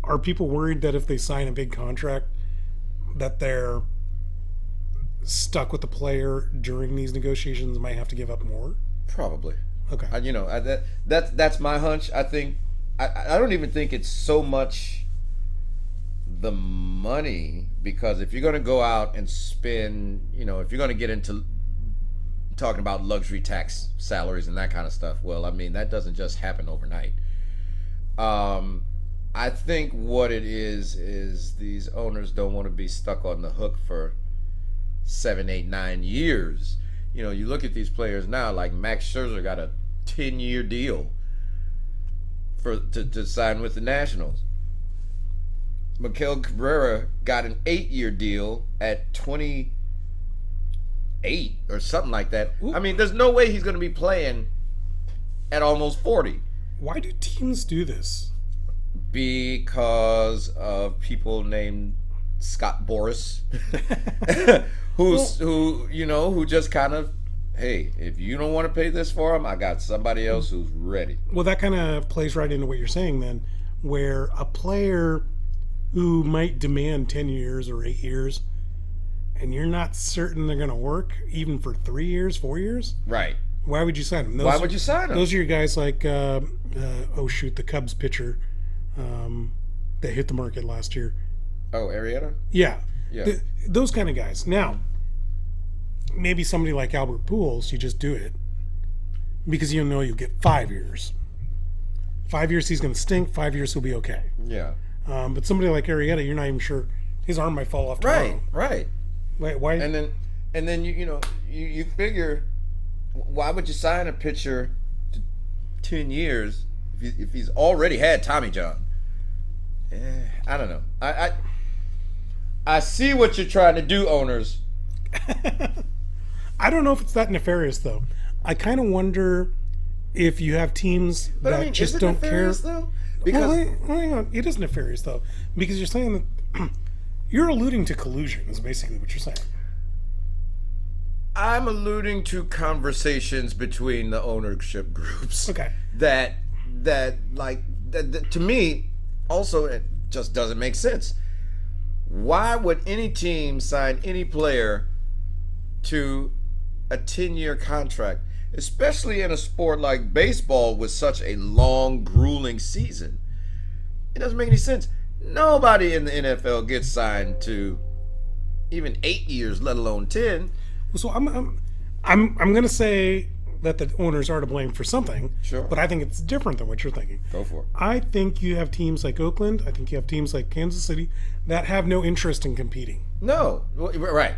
Are people worried that if they sign a big contract, that they're stuck with the player during these negotiations and might have to give up more? Probably. Okay. That's my hunch. I think I don't even think it's so much the money, because if you're going to go out and spend, if you're going to get into talking about luxury tax salaries and that kind of stuff, well, I mean, that doesn't just happen overnight. I think what it is these owners don't want to be stuck on the hook for 7, 8, 9 years. You look at these players now, like Max Scherzer got a 10-year deal to sign with the Nationals. Miguel Cabrera got an 8-year deal at 28 or something like that. Ooh. I mean, there's no way he's going to be playing at almost 40. Why do teams do this? Because of people named Scott Boras, who just kind of, hey, if you don't want to pay this for him, I got somebody else who's ready. Well, that kind of plays right into what you're saying then, where a player who might demand 10 years or 8 years, and you're not certain they're going to work even for 3 years, 4 years? Right. Why would you sign them? Why would you sign them? Those are your guys like, the Cubs pitcher that hit the market last year. Oh, Arrieta? Yeah. Yeah. Those kind of guys. Now, maybe somebody like Albert Pujols, you just do it because you know you'll get 5 years. 5 years he's going to stink. 5 years he'll be okay. Yeah. But somebody like Arrieta, you're not even sure his arm might fall off tomorrow. Right. Why? And then you figure, why would you sign a pitcher to 10 years if he's already had Tommy John? I don't know. I see what you're trying to do, owners. I don't know if it's that nefarious though. I kind of wonder if you have teams that just don't care. Though? Because hang on, it is nefarious though, because you're saying that you're alluding to collusion. Is basically what you're saying. I'm alluding to conversations between the ownership groups. Okay. That to me, also, it just doesn't make sense. Why would any team sign any player to a 10-year contract, especially in a sport like baseball with such a long, grueling season? It doesn't make any sense. Nobody in the NFL gets signed to even 8 years, let alone 10. So I'm going to say that the owners are to blame for something. Sure. But I think it's different than what you're thinking. Go for it. I think you have teams like Oakland. I think you have teams like Kansas City that have no interest in competing. No, right.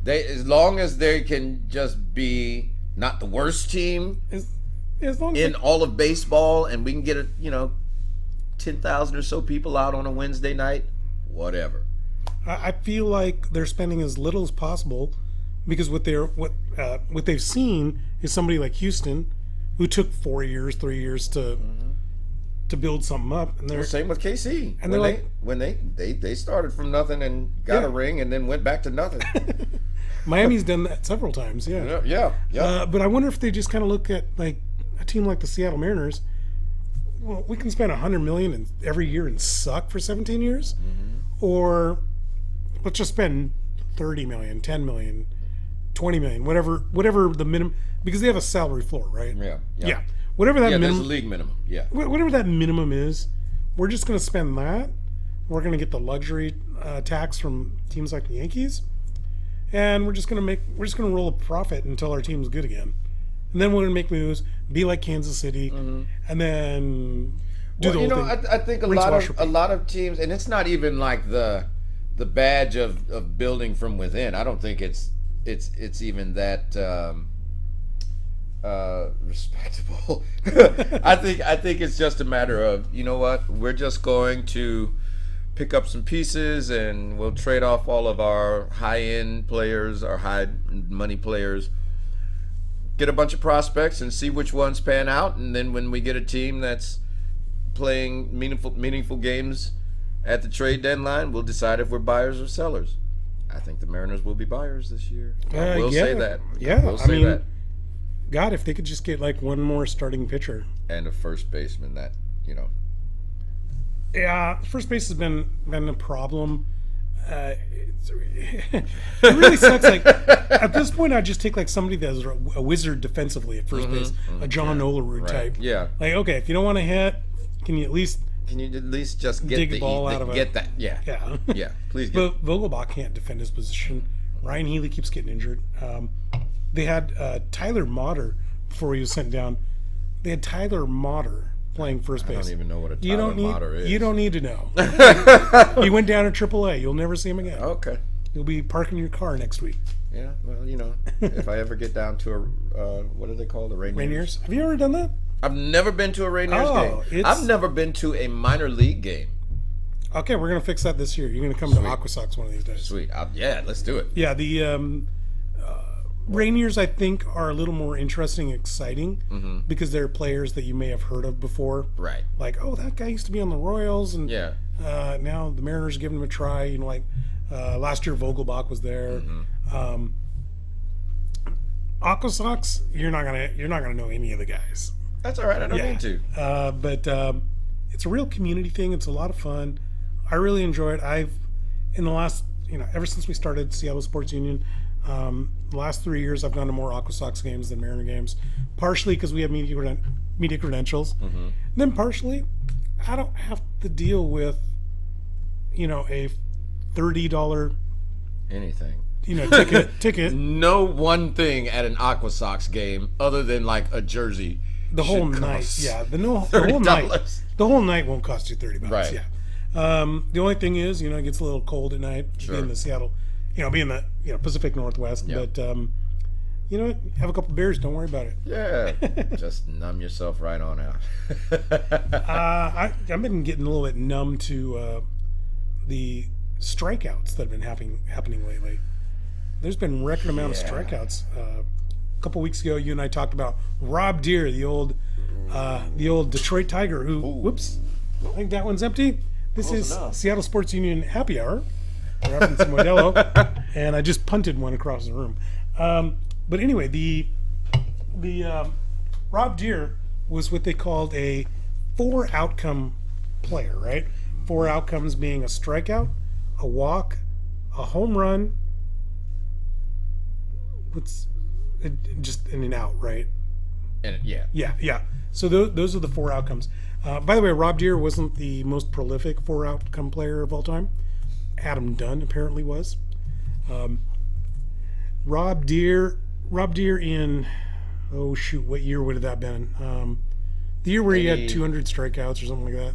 They, as long as they can just be not the worst team As long as in all of baseball, and we can get 10,000 or so people out on a Wednesday night, whatever. I feel like they're spending as little as possible, because what they've seen is somebody like Houston, who took 4 years, 3 years to build something up, and they're Same with KC. And they're like, when they started from nothing and got a ring and then went back to nothing. Miami's done that several times. Yeah. But I wonder if they just kind of look at like a team like the Seattle Mariners. Well, we can spend $100 million every year and suck for 17 years, or let's just spend $30 million, $10 million, $20 million, whatever the minimum, because they have a salary floor, right? Yeah. Whatever that There's minimum, a league minimum. Yeah. whatever that minimum is, we're just going to spend that. We're going to get the luxury tax from teams like the Yankees, and we're just going to roll a profit until our team's good again, and then we're going to make moves, be like Kansas City, and then do the whole thing. I think a lot of teams, and it's not even like the badge of building from within. I don't think it's even that respectable. I think it's just a matter of, you know what, we're just going to pick up some pieces and we'll trade off all of our high-end players, our high-money players, get a bunch of prospects and see which ones pan out, and then when we get a team that's playing meaningful games at the trade deadline, we'll decide if we're buyers or sellers. I think the Mariners will be buyers this year. We'll say that. Yeah, we'll say that. God, if they could just get like one more starting pitcher And a first baseman that, Yeah, first base has been a problem. It really sucks. Like at this point, I'd just take like somebody that's a wizard defensively at first base, a John Olerud type. Yeah. Like, okay, if you don't want to hit, can you at least just get dig the ball out of it? Get that? Yeah. Yeah. Yeah. Please get. But Vogelbach can't defend his position. Ryan Healy keeps getting injured. They had Tyler Motter before he was sent down. They had Tyler Motter playing first base. I don't even know what a Tyler Motter is. You don't need to know. He went down to AAA. You'll never see him again. Okay. You'll be parking your car next week. Yeah. Well, if I ever get down to a what do they call the Rainiers? Rainiers? Have you ever done that? I've never been to a Rainiers game. I've never been to a minor league game. Okay, we're gonna fix that this year. You're gonna come to Aqua Sox one of these days. Sweet. Yeah, let's do it. Yeah, the Rainiers, I think, are a little more interesting and exciting because they're players that you may have heard of before. Right. Like, oh, that guy used to be on the Royals, and Yeah. Now the Mariners are giving him a try. Last year Vogelbach was there. Aqua Sox, you're not gonna know any of the guys. That's all right. I don't need to. But it's a real community thing. It's a lot of fun. I really enjoy it. In the last, ever since we started Seattle Sports Union, the last 3 years, I've gone to more Aqua Sox games than Mariner games. Partially because we have media credentials. And then partially, I don't have to deal with, a $30 anything. Ticket. No one thing at an Aqua Sox game other than like a jersey. The whole night, yeah. The whole night won't cost you $30. Right. Yeah. The only thing is, it gets a little cold at night being the Seattle, being the Pacific Northwest. Yep. But have a couple beers. Don't worry about it. Yeah. Just numb yourself right on out. I've been getting a little bit numb to the strikeouts that have been happening lately. There's been record amount of strikeouts. A couple weeks ago, you and I talked about Rob Deere, the old Detroit Tiger, who, whoops, I think that one's empty. This is Seattle Sports Union Happy Hour. We're up in some Modelo, and I just punted one across the room. But anyway, the Rob Deere was what they called a 4-outcome player, right? 4 outcomes being a strikeout, a walk, a home run. Just in and out, right? And Yeah. So those are the 4 outcomes. By the way, Rob Deere wasn't the most prolific 4-outcome player of all time. Adam Dunn apparently was. Rob Deere in, oh shoot, what year would have that been? The year where he had 200 strikeouts or something like that,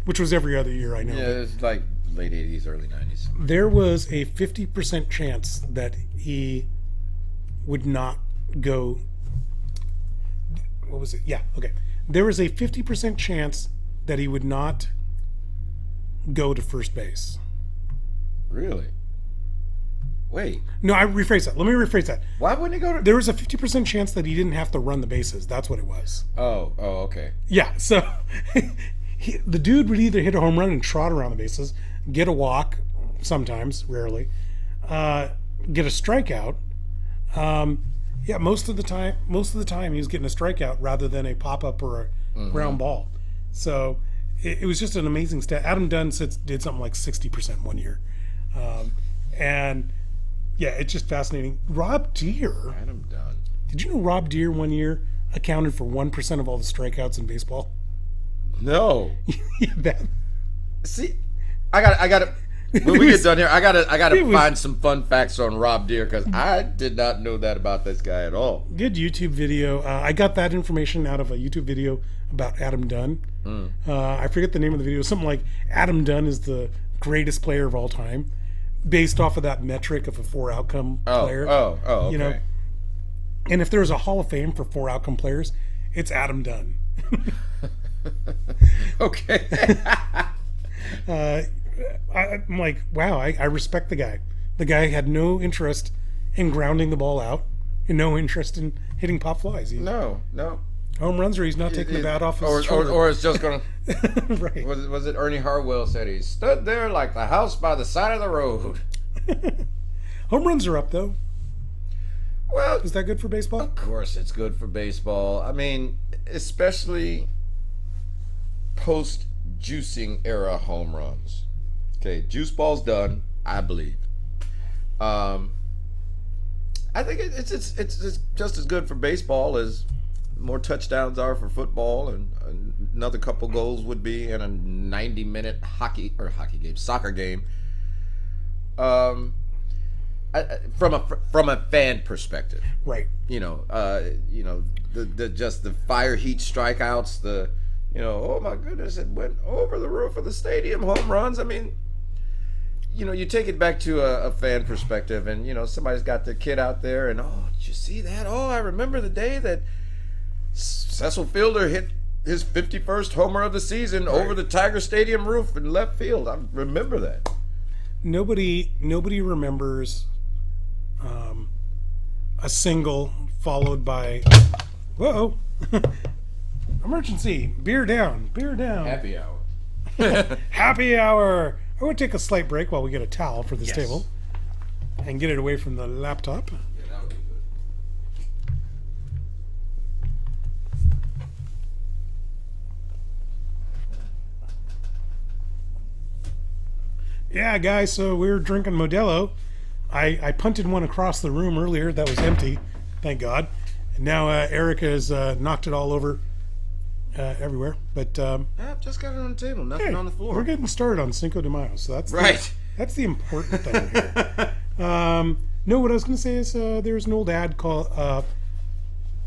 which was every other year, I know. Yeah, it's like late 80s, early 90s. There was a 50% chance that he would not go. What was it? Yeah, okay. There was a 50% chance that he would not go to first base. Really? Wait. No, I rephrase that. Let me rephrase that. Why wouldn't he go to... There was a 50% chance that he didn't have to run the bases. That's what it was. Oh, okay. Yeah, so the dude would either hit a home run and trot around the bases, get a walk, sometimes, rarely, get a strikeout. Most of the time he was getting a strikeout rather than a pop-up or a ground ball. So it was just an amazing stat. Adam Dunn did something like 60% one year. And yeah, it's just fascinating. Rob Deere. Adam Dunn. Did you know Rob Deere one year accounted for 1% of all the strikeouts in baseball? No. Yeah, See, I got to. When we get done here, I gotta find some fun facts on Rob Deere because I did not know that about this guy at all. Good YouTube video. I got that information out of a YouTube video about Adam Dunn. I forget the name of the video. Something like Adam Dunn is the greatest player of all time, based off of that metric of a 4-outcome player. Okay. You know, and if there's a Hall of Fame for 4-outcome players, it's Adam Dunn. Okay. I'm like, wow, I respect the guy. The guy had no interest in grounding the ball out and no interest in hitting pop flies. No. Home runs, or he's not taking the bat off his shoulder. Or it's just going to... Right. Was it Ernie Harwell said he stood there like the house by the side of the road? Home runs are up, though. Well... Is that good for baseball? Of course it's good for baseball. I mean, especially post-juicing era home runs. Okay, juice ball's done, I believe. I think it's just as good for baseball as more touchdowns are for football, and another couple goals would be in a 90-minute soccer game. From a fan perspective, Right. The fire heat strikeouts, oh my goodness, it went over the roof of the stadium home runs. I mean, you take it back to a fan perspective, and somebody's got their kid out there, and did you see that? Oh, I remember the day that Cecil Fielder hit his 51st homer of the season over the Tiger Stadium roof in left field. I remember that. Nobody remembers a single followed by whoa emergency, beer down. Happy hour. Happy hour. I would take a slight break while we get a towel for this table and get it away from the laptop. Yeah, that would be good. Yeah, guys, so we're drinking Modelo. I punted one across the room earlier that was empty, thank God. And now Erica has knocked it all over everywhere. But I've just got it on the table, nothing on the floor. We're getting started on Cinco de Mayo, so that's right. That's the important thing here. No, what I was going to say is there's an old ad called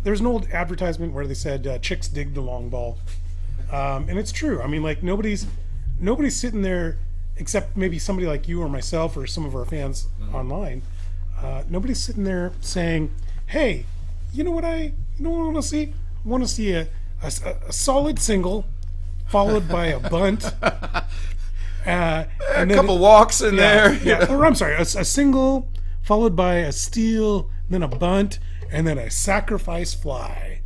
there's an old advertisement where they said chicks dig the long ball, and it's true. I mean, like nobody's sitting there except maybe somebody like you or myself or some of our fans online. Nobody's sitting there saying, "Hey, you know what I want to see? I want to see a solid single followed by a bunt." A couple walks in there. Yeah. Or I'm sorry, a single followed by a steal, then a bunt, and then a sacrifice fly.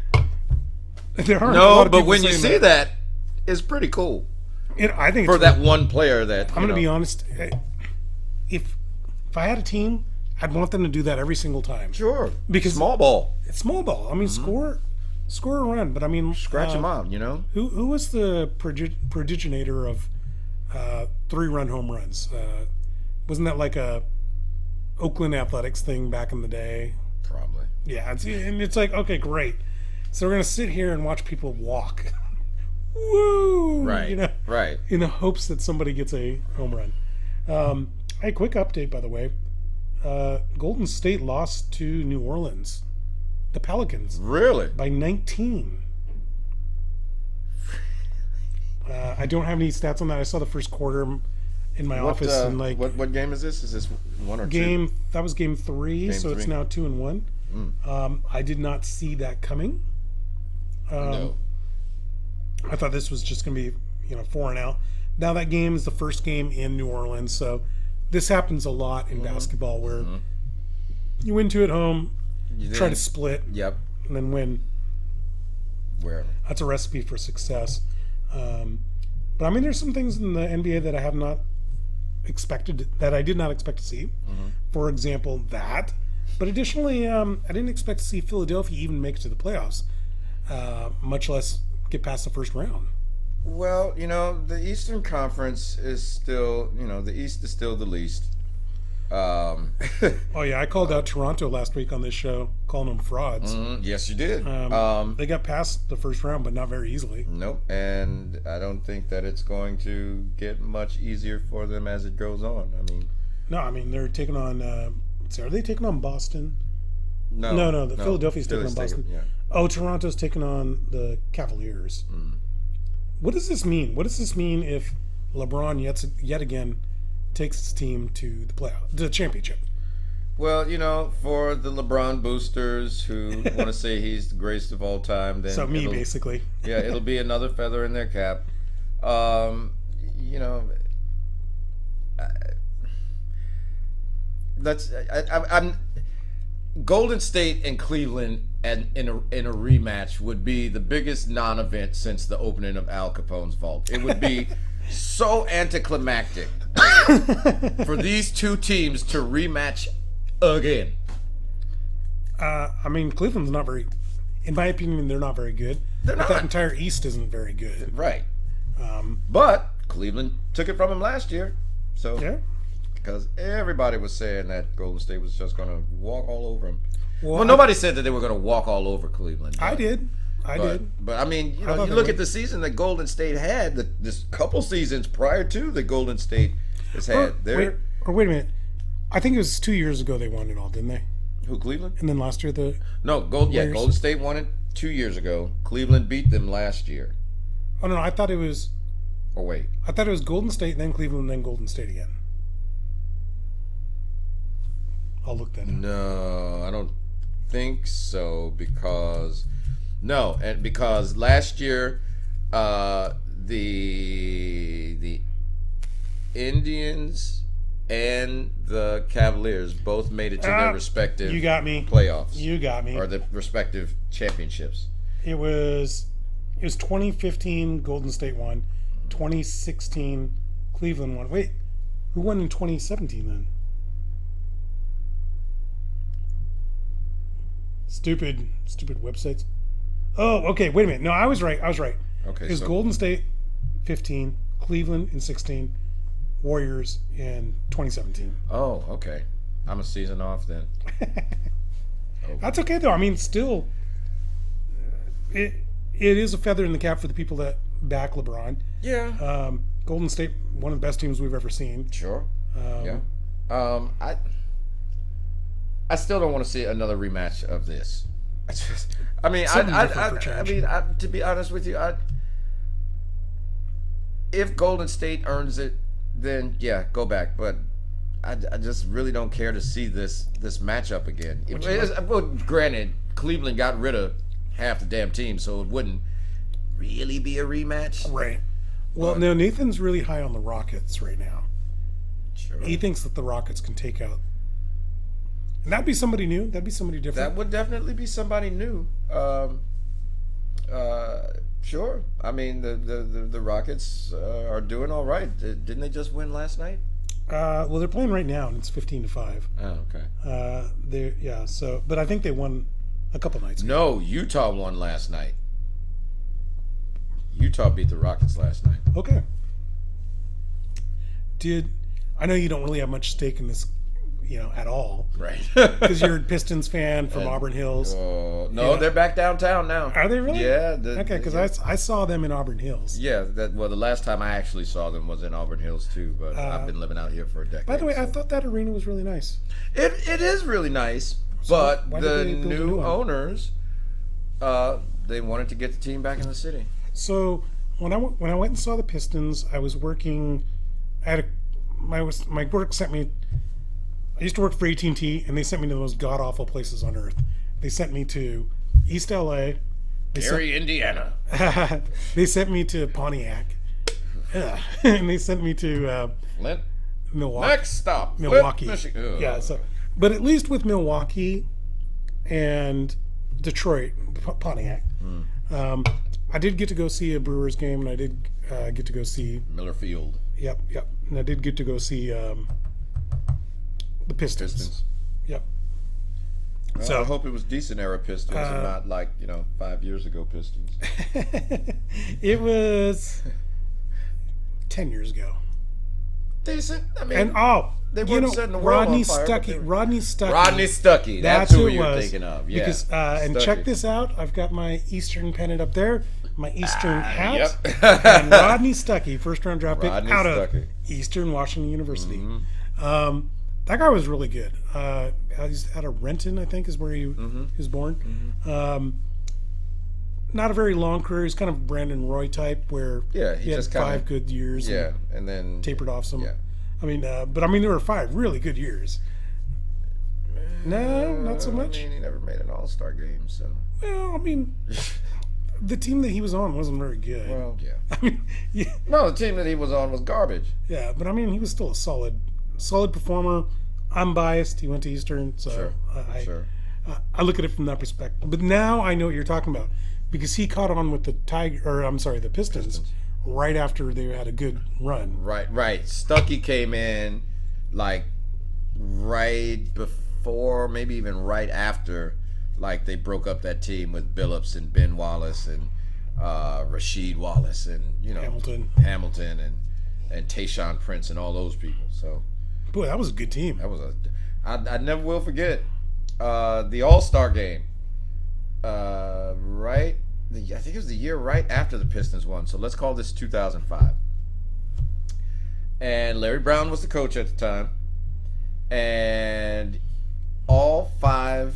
There aren't a lot of but people when you saying see that, it's pretty cool. I think For it's that one player that I'm going to be honest. If I had a team, I'd want them to do that every single time. Sure. Because small ball. It's small ball. I mean, score a run, but I mean, Scratch them out, Who was the prodiginator of 3-run home runs? Wasn't that like a Oakland Athletics thing back in the day? Probably. Yeah, it's like, okay, great. So we're gonna sit here and watch people walk. Woo! Right. Right. In the hopes that somebody gets a home run. Hey, quick update, by the way. Golden State lost to New Orleans, the Pelicans, Really? by 19. I don't have any stats on that. I saw the first quarter in my office, and like what game is this? Is this one or game? two? That was game 3, so it's three. now 2-1. I did not see that coming. No. I thought this was just going to be 4-0. Now that game is the first game in New Orleans, so this happens a lot in basketball where you win 2 at home, try to split, Yep. and then win. Wherever. That's a recipe for success. But I mean, there's some things in the NBA that I have not expected, that I did not expect to see. For example, that. But additionally, I didn't expect to see Philadelphia even make it to the playoffs, much less get past the first round. Well, the Eastern Conference is still, the East is still the least. Oh yeah, I called out Toronto last week on this show, calling them frauds. Yes, you did. They got past the first round, but not very easily. Nope, and I don't think that it's going to get much easier for them as it goes on. No, they're taking on. Are they taking on Boston? No. The Philadelphia's taking on Boston. Yeah. Oh, Toronto's taking on the Cavaliers. What does this mean? What does this mean if LeBron yet again takes his team to the championship? Well, for the LeBron boosters who want to say he's the greatest of all time, then So me, basically. Yeah, it'll be another feather in their cap. I'm Golden State and Cleveland and in a rematch would be the biggest non-event since the opening of Al Capone's vault. It would be so anticlimactic for these two teams to rematch again. Cleveland's not very, in my opinion, they're not very good. They're not. That entire East isn't very good. Right. But Cleveland took it from him last year. So Yeah. because everybody was saying that Golden State was just going to walk all over him. Well, Nobody said that they were going to walk all over Cleveland. I did. I But did. you thought they look would. at the season that Golden State had, this couple seasons prior to the Golden State has had. Wait a minute. I think it was 2 years ago they won it all, didn't they? Who, Cleveland? And then last year Golden State won it 2 years ago. Cleveland beat them last year. Oh no, I thought it was Golden State, then Cleveland, then Golden State again. I'll look that up. No, I don't think so because last year the Indians and the Cavaliers both made it to their respective You got me. playoffs. You got me. Or the respective championships. It was 2015 Golden State won, 2016 Cleveland won. Wait, who won in 2017 then? Stupid websites. Oh, okay. Wait a minute. No, I was right. Okay, It was so Golden State 15, Cleveland in 16, Warriors in 2017. oh, okay. I'm a season off then. That's okay though. Still, it is a feather in the cap for the people that back LeBron. Yeah. Golden State, one of the best teams we've ever seen. Sure. Yeah. I still don't want to see another rematch of this. Something different for change. To be honest with you, if Golden State earns it, then yeah, go back. But I just really don't care to see this matchup again. Well, granted, Cleveland got rid of half the damn team, so it wouldn't really be a rematch. Right. Well, no, Nathan's really high on the Rockets right now. Sure. He thinks that the Rockets can take out. And that'd be somebody new. That'd be somebody different. That would definitely be somebody new. Sure. The Rockets are doing all right. Didn't they just win last night? Well, they're playing right now, and it's 15-5. Oh, okay. But I think they won a couple nights ago. No, Utah won last night. Utah beat the Rockets last night. Okay. I know you don't really have much stake in at all. Right. Because you're a Pistons fan from Auburn Hills. No, Yeah. they're back downtown now. Are they really? Yeah. Okay, because I saw them in Auburn Hills. Yeah, the last time I actually saw them was in Auburn Hills too, but I've been living out here for a decade. By the way, so. I thought that arena was really nice. It is really nice, So but why did the they build a new new one? owners, they wanted to get the team back in the city. So when I went and saw the Pistons, I was working. My work sent me. I used to work for AT&T, and they sent me to the most god awful places on earth. They sent me to East LA. Gary, Indiana. They sent me to Pontiac, and they sent me to Flint. Milwaukee. Next stop, Milwaukee. Flint, Michigan. Ugh. Yeah. So, but at least with Milwaukee and Detroit, Pontiac, I did get to go see a Brewers game, and I did get to go see. Miller Field. Yep. And I did get to go see the Pistons. Yep. Well, So- I hope it was decent era Pistons and not like 5 years ago Pistons. It was 10 years ago. Decent. I mean, And they weren't setting the world Rodney on fire, but Stuckey. they were- Rodney Stuckey. Rodney Stuckey. That's who you're thinking of. Yeah. Because and Stuckey. check this out. I've got my Eastern pennant up there. My Eastern hat. Yep. And Rodney Stuckey, first round draft pick Rodney out Stuckey. of Eastern Washington University. That guy was really good. He's out of Renton, I think, is where he was born. Not a very long career. He's kind of Brandon Roy type, where Yeah, he he had just kinda- 5 good years. Yeah, And and then tapered off some. Yeah. But there were 5 really good years. No, not so much. I mean, he never made an All-Star game, so. Well, the team that he was on wasn't very good. Well, yeah. Yeah, No, the team that he was on was garbage. yeah, but he was still a solid performer. I'm biased. He went to Eastern, so Sure. Sure. I look at it from that perspective. But now I know what you're talking about because he caught on with the the Pistons, right after they had a good run. Right. Stuckey came in like right before, maybe even right after, like they broke up that team with Billups and Ben Wallace and Rasheed Wallace and Hamilton and Tayshaun Prince and all those people. So Boy, that was a good team. that was I never will forget the All-Star game. Right. I think it was the year right after the Pistons won. So let's call this 2005. And Larry Brown was the coach at the time. And all 5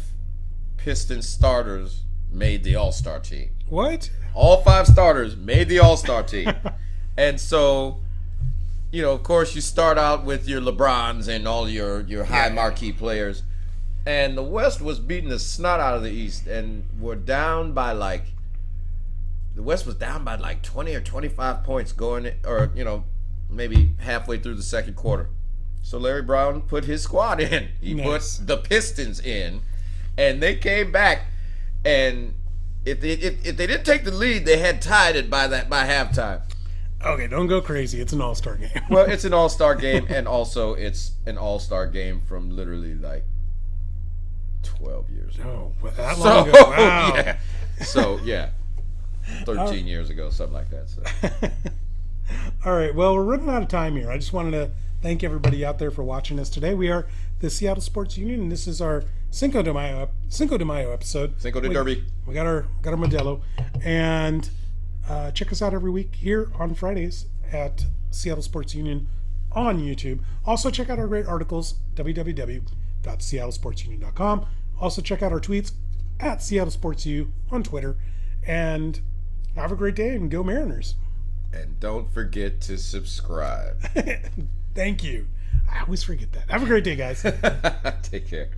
Pistons starters made the All-Star team. What? All 5 starters made the All-Star team. And so, of course, you start out with your LeBrons and all your high marquee players. And the West was beating the snot out of the East. And we're down by the West was down by 20 or 25 points maybe halfway through the second quarter. So Larry Brown put his squad in. He Nice. put the Pistons in. And they came back. And if they didn't take the lead, they had tied it by halftime. Okay, don't go crazy. It's an all-star game. Well, it's an all-star game, and also it's an all-star game from literally 12 years ago. Oh, that So, long ago. Wow. yeah. So, yeah. 13 years ago, something like that. So. All right. Well, we're running out of time here. I just wanted to thank everybody out there for watching us today. We are the Seattle Sports Union, and this is our Cinco de Mayo episode. Cinco de Derby. We got our Modelo, and check us out every week here on Fridays at Seattle Sports Union on YouTube. Also, check out our great articles, www.seattlesportsunion.com. Also, check out our tweets at Seattle Sports U on Twitter, and have a great day and go Mariners. And don't forget to subscribe. Thank you. I always forget that. Have a great day, guys. Take care.